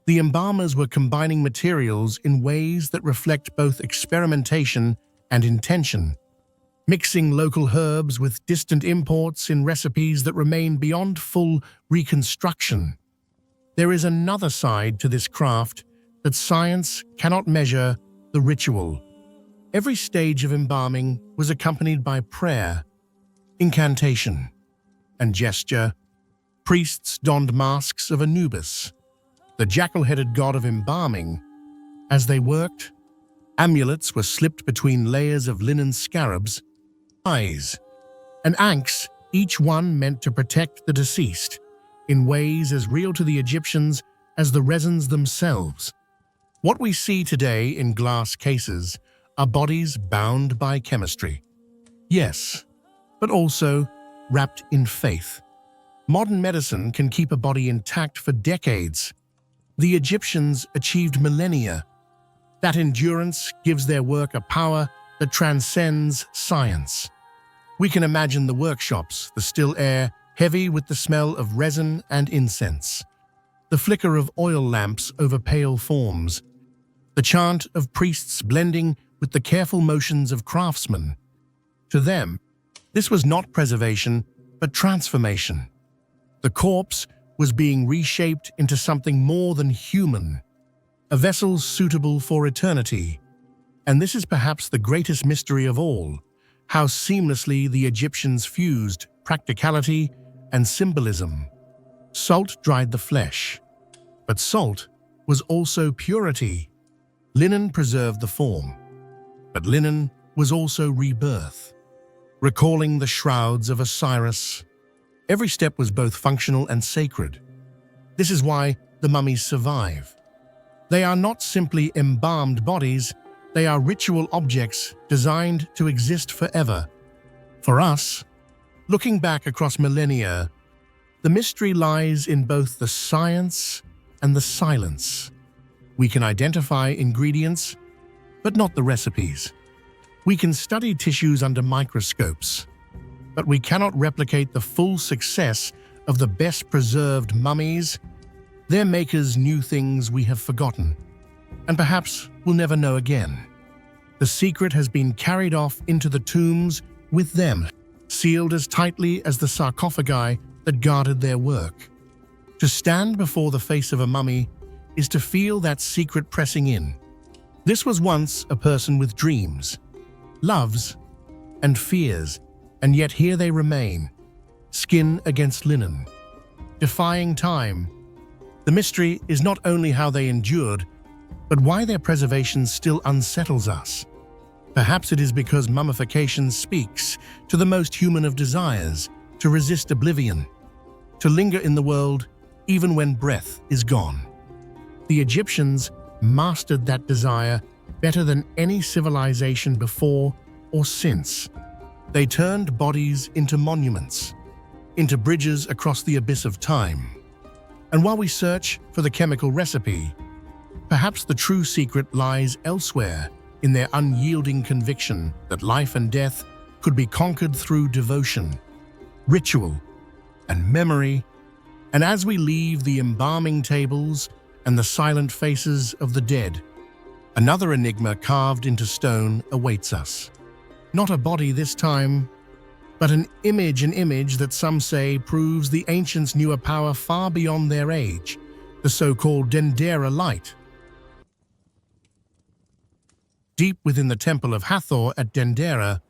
The embalmers were combining materials in ways that reflect both experimentation and intention, mixing local herbs with distant imports in recipes that remain beyond full reconstruction. There is another side to this craft that science cannot measure: the ritual. Every stage of embalming was accompanied by prayer, incantation, and gesture. Priests donned masks of Anubis, the jackal-headed god of embalming. As they worked, amulets were slipped between layers of linen scarabs, eyes, and ankhs, each one meant to protect the deceased, in ways as real to the Egyptians as the resins themselves. What we see today in glass cases are bodies bound by chemistry. Yes, but also wrapped in faith. Modern medicine can keep a body intact for decades. The Egyptians achieved millennia. That endurance gives their work a power that transcends science. We can imagine the workshops, the still air, heavy with the smell of resin and incense, the flicker of oil lamps over pale forms, the chant of priests blending with the careful motions of craftsmen. To them, this was not preservation, but transformation. The corpse was being reshaped into something more than human, a vessel suitable for eternity. And this is perhaps the greatest mystery of all: how seamlessly the Egyptians fused practicality and symbolism. Salt dried the flesh, but salt was also purity. Linen preserved the form, but linen was also rebirth, recalling the shrouds of Osiris. Every step was both functional and sacred. This is why the mummies survive. They are not simply embalmed bodies, they are ritual objects designed to exist forever. For us, looking back across millennia, the mystery lies in both the science and the silence. We can identify ingredients, but not the recipes. We can study tissues under microscopes, but we cannot replicate the full success of the best-preserved mummies. Their makers knew things we have forgotten, and perhaps will never know again. The secret has been carried off into the tombs with them, sealed as tightly as the sarcophagi that guarded their work. To stand before the face of a mummy is to feel that secret pressing in. This was once a person with dreams, loves, and fears, and yet here they remain, skin against linen, defying time. The mystery is not only how they endured, but why their preservation still unsettles us. Perhaps it is because mummification speaks to the most human of desires, to resist oblivion, to linger in the world even when breath is gone. The Egyptians mastered that desire better than any civilization before or since. They turned bodies into monuments, into bridges across the abyss of time. And while we search for the chemical recipe, perhaps the true secret lies elsewhere, in their unyielding conviction that life and death could be conquered through devotion, ritual, and memory. And as we leave the embalming tables and the silent faces of the dead, another enigma carved into stone awaits us. Not a body this time, but an image that some say proves the ancients knew a power far beyond their age, the so-called Dendera light. Deep within the temple of Hathor at Dendera,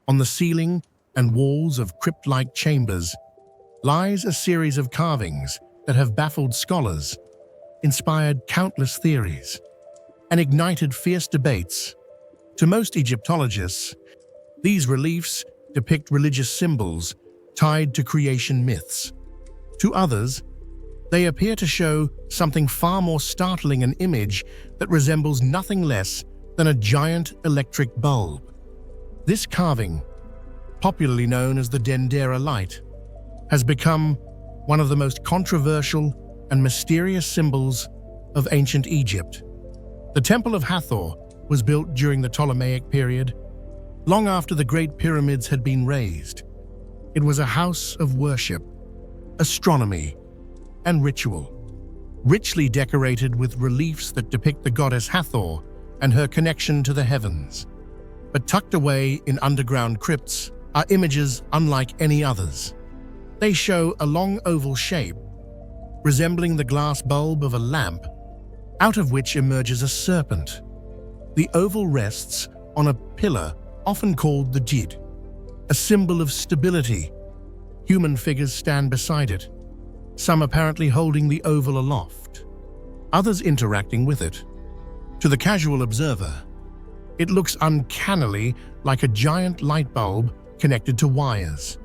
on the ceiling and walls of crypt-like chambers, lies a series of carvings that have baffled scholars, inspired countless theories, and ignited fierce debates To most Egyptologists, these reliefs depict religious symbols tied to creation myths. To others, they appear to show something far more startling, an image that resembles nothing less than a giant electric bulb. This carving, popularly known as the Dendera light, has become one of the most controversial and mysterious symbols of ancient Egypt. The Temple of Hathor was built during the Ptolemaic period, long after the Great Pyramids had been raised. It was a house of worship, astronomy, and ritual, richly decorated with reliefs that depict the goddess Hathor and her connection to the heavens. But tucked away in underground crypts are images unlike any others. They show a long oval shape, resembling the glass bulb of a lamp, out of which emerges a serpent. The oval rests on a pillar often called the Jid, a symbol of stability. Human figures stand beside it, some apparently holding the oval aloft, others interacting with it. To the casual observer, it looks uncannily like a giant light bulb connected to wires.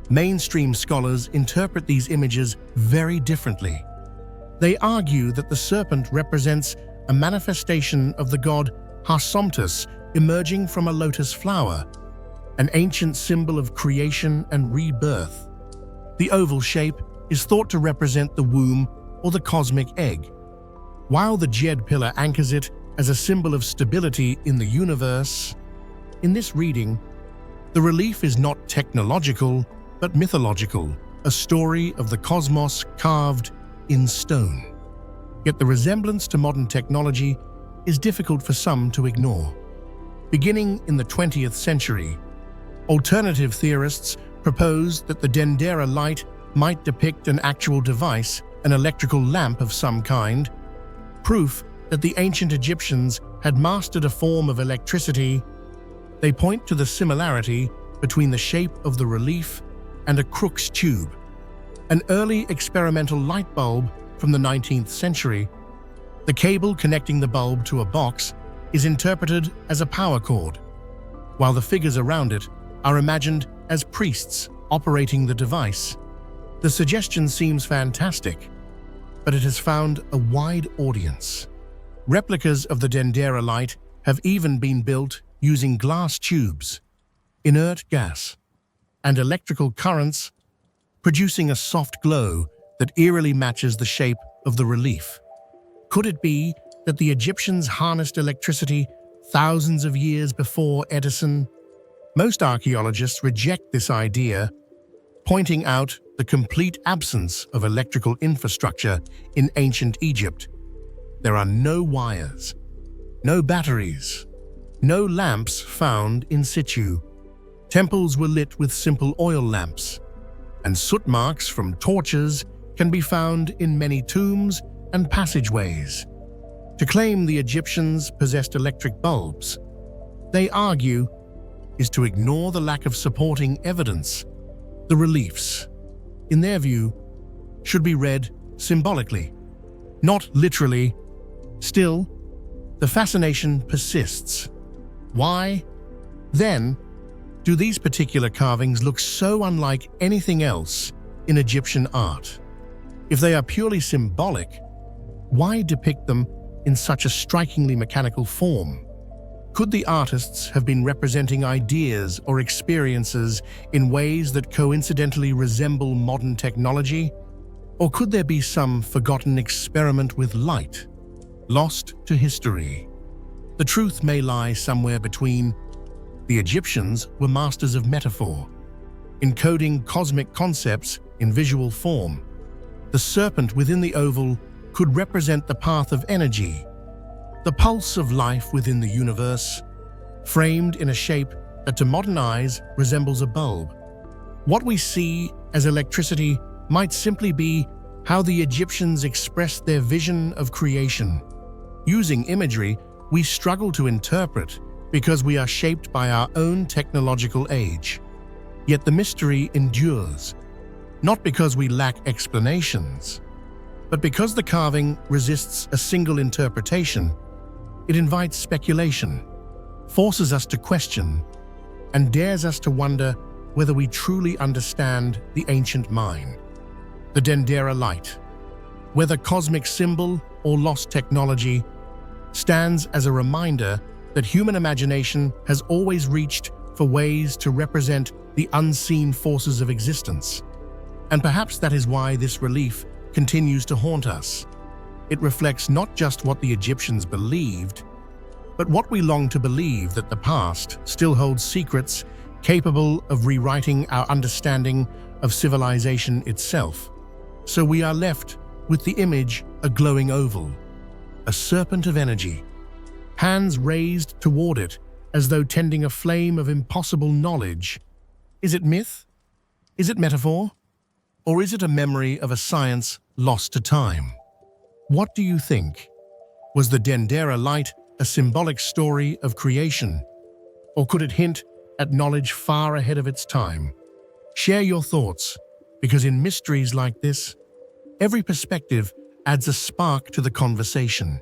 Mainstream scholars interpret these images very differently. They argue that the serpent represents a manifestation of the god Harsomtus emerging from a lotus flower, an ancient symbol of creation and rebirth. The oval shape is thought to represent the womb or the cosmic egg, while the Djed pillar anchors it as a symbol of stability in the universe. In this reading, the relief is not technological but mythological, a story of the cosmos carved in stone. Yet the resemblance to modern technology is difficult for some to ignore. Beginning in the 20th century, alternative theorists proposed that the Dendera light might depict an actual device, an electrical lamp of some kind, proof that the ancient Egyptians had mastered a form of electricity. They point to the similarity between the shape of the relief and a Crookes tube, an early experimental light bulb from the 19th century. The cable connecting the bulb to a box is interpreted as a power cord, while the figures around it are imagined as priests operating the device. The suggestion seems fantastic, but it has found a wide audience. Replicas of the Dendera light have even been built using glass tubes, inert gas, and electrical currents, producing a soft glow that eerily matches the shape of the relief. Could it be that the Egyptians harnessed electricity thousands of years before Edison? Most archaeologists reject this idea, pointing out the complete absence of electrical infrastructure in ancient Egypt. There are no wires, no batteries, no lamps found in situ. Temples were lit with simple oil lamps, and soot marks from torches can be found in many tombs and passageways. To claim the Egyptians possessed electric bulbs, they argue, is to ignore the lack of supporting evidence. The reliefs, in their view, should be read symbolically, not literally. Still, the fascination persists. Why, then, do these particular carvings look so unlike anything else in Egyptian art? If they are purely symbolic, why depict them in such a strikingly mechanical form? Could the artists have been representing ideas or experiences in ways that coincidentally resemble modern technology? Or could there be some forgotten experiment with light, lost to history? The truth may lie somewhere between. The Egyptians were masters of metaphor, encoding cosmic concepts in visual form. The serpent within the oval could represent the path of energy, the pulse of life within the universe, framed in a shape that to modern eyes resembles a bulb. What we see as electricity might simply be how the Egyptians expressed their vision of creation. Using imagery we struggle to interpret because we are shaped by our own technological age. Yet the mystery endures, not because we lack explanations, but because the carving resists a single interpretation. It invites speculation. forces us to question, and dares us to wonder whether we truly understand the ancient mind. The Dendera light, whether cosmic symbol or lost technology, stands as a reminder that human imagination has always reached for ways to represent the unseen forces of existence. And perhaps that is why this relief continues to haunt us. It reflects not just what the Egyptians believed, but what we long to believe, that the past still holds secrets capable of rewriting our understanding of civilization itself. So we are left with the image, a glowing oval, a serpent of energy, hands raised toward it as though tending a flame of impossible knowledge. Is it myth? Is it metaphor? Or is it a memory of a science lost to time? What do you think? Was the Dendera light a symbolic story of creation? Or could it hint at knowledge far ahead of its time? Share your thoughts, because in mysteries like this, every perspective adds a spark to the conversation.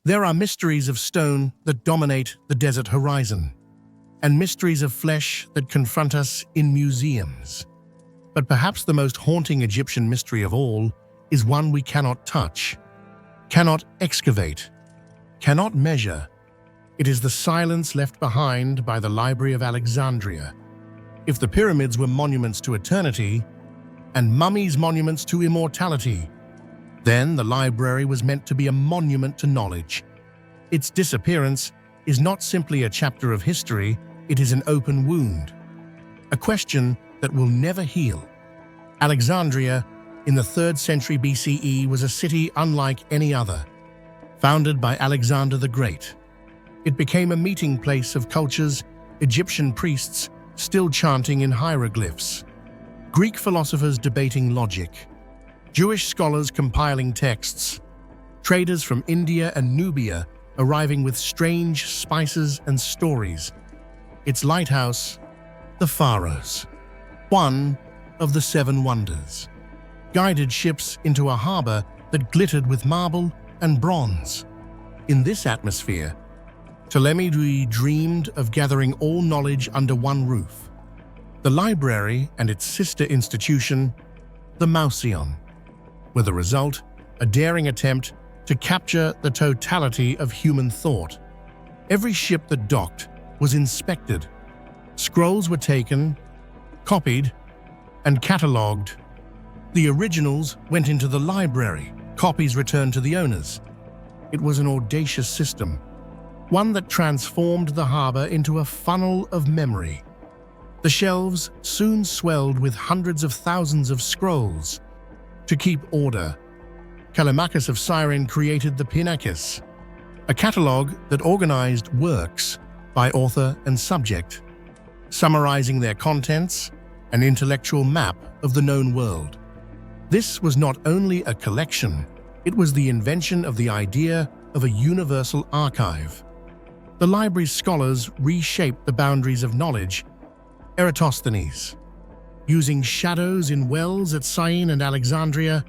There are mysteries of stone that dominate the desert horizon, and mysteries of flesh that confront us in museums. But perhaps the most haunting Egyptian mystery of all is one we cannot touch, cannot excavate, cannot measure. It is the silence left behind by the Library of Alexandria. If the pyramids were monuments to eternity, and mummies monuments to immortality, then the library was meant to be a monument to knowledge. Its disappearance is not simply a chapter of history, it is an open wound, a question that will never heal. Alexandria, in the 3rd century BCE, was a city unlike any other, founded by Alexander the Great. It became a meeting place of cultures, Egyptian priests still chanting in hieroglyphs, Greek philosophers debating logic, Jewish scholars compiling texts, traders from India and Nubia arriving with strange spices and stories. Its lighthouse, the Pharos, one of the 7 wonders, guided ships into a harbor that glittered with marble and bronze. In this atmosphere, Ptolemy dreamed of gathering all knowledge under one roof. The library and its sister institution, the Mauseon, were the result, a daring attempt to capture the totality of human thought. Every ship that docked was inspected. Scrolls were taken, copied, and catalogued. The originals went into the library, copies returned to the owners. It was an audacious system, one that transformed the harbor into a funnel of memory. The shelves soon swelled with hundreds of thousands of scrolls. To keep order, Callimachus of Cyrene created the Pinakis, a catalogue that organized works by author and subject, summarizing their contents, an intellectual map of the known world. This was not only a collection, it was the invention of the idea of a universal archive. The library's scholars reshaped the boundaries of knowledge. Eratosthenes, using shadows in wells at Syene and Alexandria,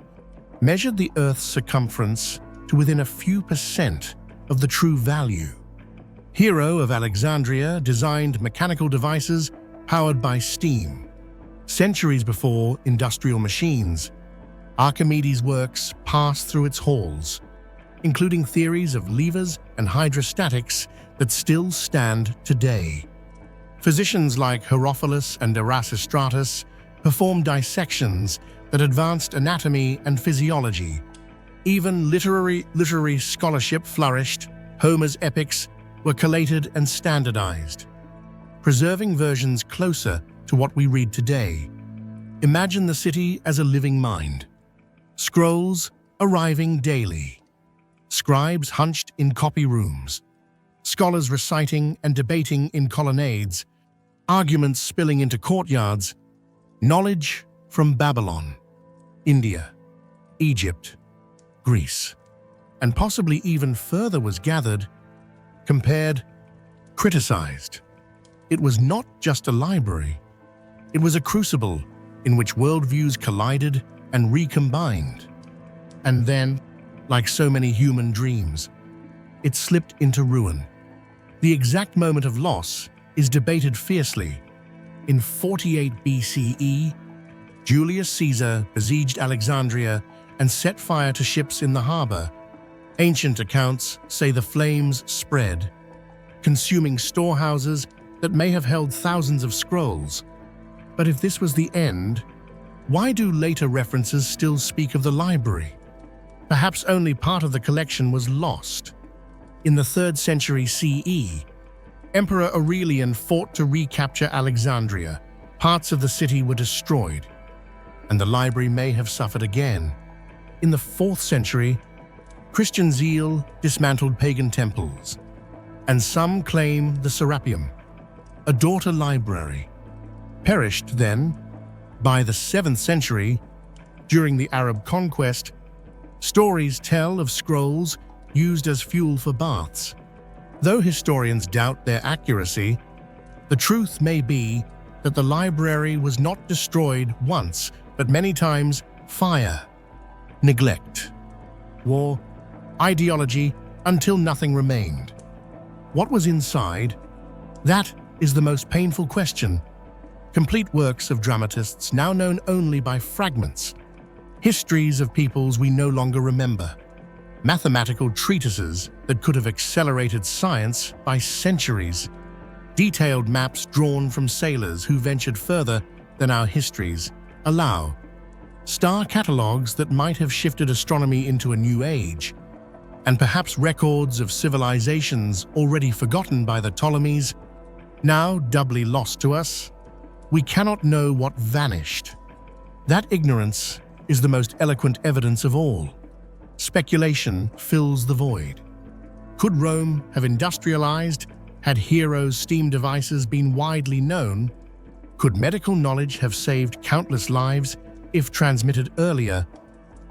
measured the Earth's circumference to within a few percent of the true value. Hero of Alexandria designed mechanical devices powered by steam. Centuries before industrial machines, Archimedes' works passed through its halls, including theories of levers and hydrostatics that still stand today. Physicians like Herophilus and Erasistratus performed dissections that advanced anatomy and physiology. Even literary scholarship flourished. Homer's epics were collated and standardized, preserving versions closer to what we read today. Imagine the city as a living mind. Scrolls arriving daily, scribes hunched in copy rooms, scholars reciting and debating in colonnades, arguments spilling into courtyards. Knowledge from Babylon, India, Egypt, Greece, and possibly even further was gathered, compared, criticized. It was not just a library. It was a crucible in which worldviews collided and recombined. And then, like so many human dreams, it slipped into ruin. The exact moment of loss is debated fiercely. In 48 BCE, Julius Caesar besieged Alexandria and set fire to ships in the harbor. Ancient accounts say the flames spread, consuming storehouses that may have held thousands of scrolls. But if this was the end, why do later references still speak of the library? Perhaps only part of the collection was lost. In the 3rd century CE, Emperor Aurelian fought to recapture Alexandria. Parts of the city were destroyed, and the library may have suffered again. In the 4th century, Christian zeal dismantled pagan temples, and some claim the Serapeum, a daughter library, perished then. By the 7th century, during the Arab conquest, stories tell of scrolls used as fuel for baths. Though historians doubt their accuracy, the truth may be that the library was not destroyed once, but many times. Fire, neglect, war, ideology, until nothing remained. What was inside? That is the most painful question. Complete works of dramatists now known only by fragments, histories of peoples we no longer remember, mathematical treatises that could have accelerated science by centuries, detailed maps drawn from sailors who ventured further than our histories allow, star catalogues that might have shifted astronomy into a new age, and perhaps records of civilizations already forgotten by the Ptolemies, now doubly lost to us. We cannot know what vanished. That ignorance is the most eloquent evidence of all. Speculation fills the void. Could Rome have industrialized had Hero's steam devices been widely known? Could medical knowledge have saved countless lives if transmitted earlier?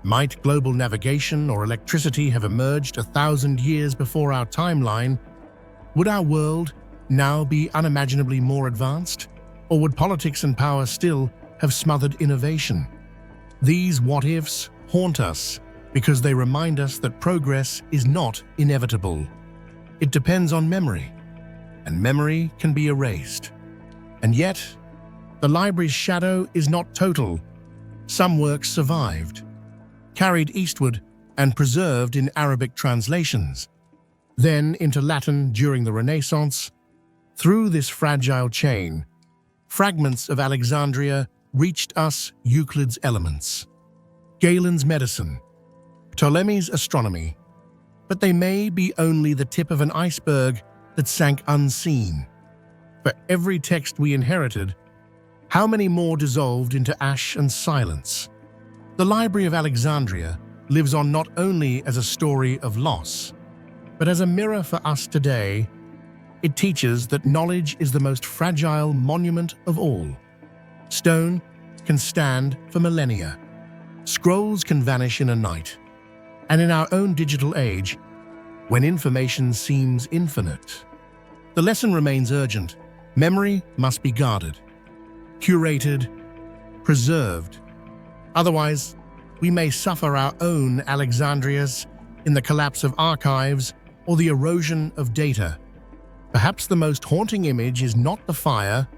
Might global navigation or electricity have emerged 1,000 years before our timeline? Would our world now be unimaginably more advanced? Or would politics and power still have smothered innovation? These what-ifs haunt us because they remind us that progress is not inevitable. It depends on memory, and memory can be erased. And yet, the library's shadow is not total. Some works survived, carried eastward and preserved in Arabic translations, then into Latin during the Renaissance. Through this fragile chain, fragments of Alexandria reached us: Euclid's Elements, Galen's Medicine, Ptolemy's Astronomy. But they may be only the tip of an iceberg that sank unseen. For every text we inherited, how many more dissolved into ash and silence? The Library of Alexandria lives on not only as a story of loss, but as a mirror for us today. It teaches that knowledge is the most fragile monument of all. Stone can stand for millennia. Scrolls can vanish in a night. And in our own digital age, when information seems infinite, the lesson remains urgent. Memory must be guarded, curated, preserved. Otherwise, we may suffer our own Alexandrias in the collapse of archives or the erosion of data. Perhaps the most haunting image is not the fire,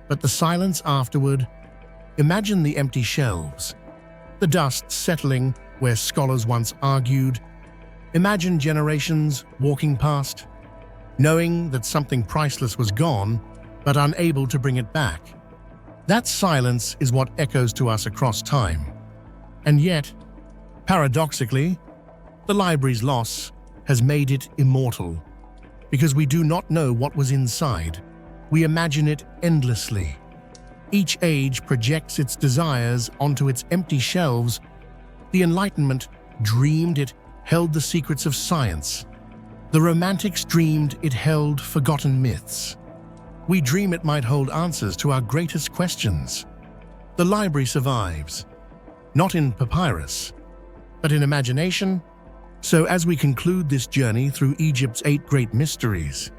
but the silence afterward. Imagine the empty shelves, the dust settling where scholars once argued. Imagine generations walking past, knowing that something priceless was gone, but unable to bring it back. That silence is what echoes to us across time. And yet, paradoxically, the library's loss has made it immortal. Because we do not know what was inside, we imagine it endlessly. Each age projects its desires onto its empty shelves. The Enlightenment dreamed it held the secrets of science. The Romantics dreamed it held forgotten myths. We dream it might hold answers to our greatest questions. The library survives, not in papyrus, but in imagination. So as we conclude this journey through Egypt's 8 great mysteries,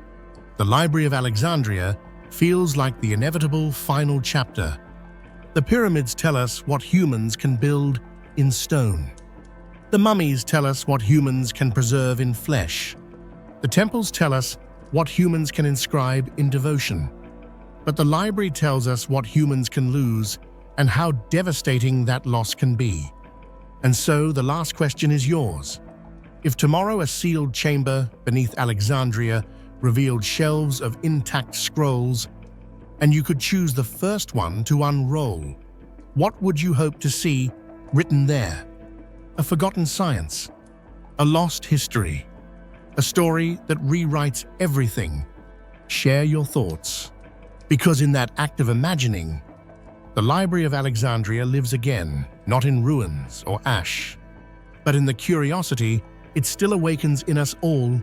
the Library of Alexandria feels like the inevitable final chapter. The pyramids tell us what humans can build in stone. The mummies tell us what humans can preserve in flesh. The temples tell us what humans can inscribe in devotion, but the library tells us what humans can lose and how devastating that loss can be. And so the last question is yours. If tomorrow a sealed chamber beneath Alexandria revealed shelves of intact scrolls, and you could choose the first one to unroll, what would you hope to see written there? A forgotten science, a lost history, a story that rewrites everything. Share your thoughts, because in that act of imagining, the Library of Alexandria lives again, not in ruins or ash, but in the curiosity it still awakens in us all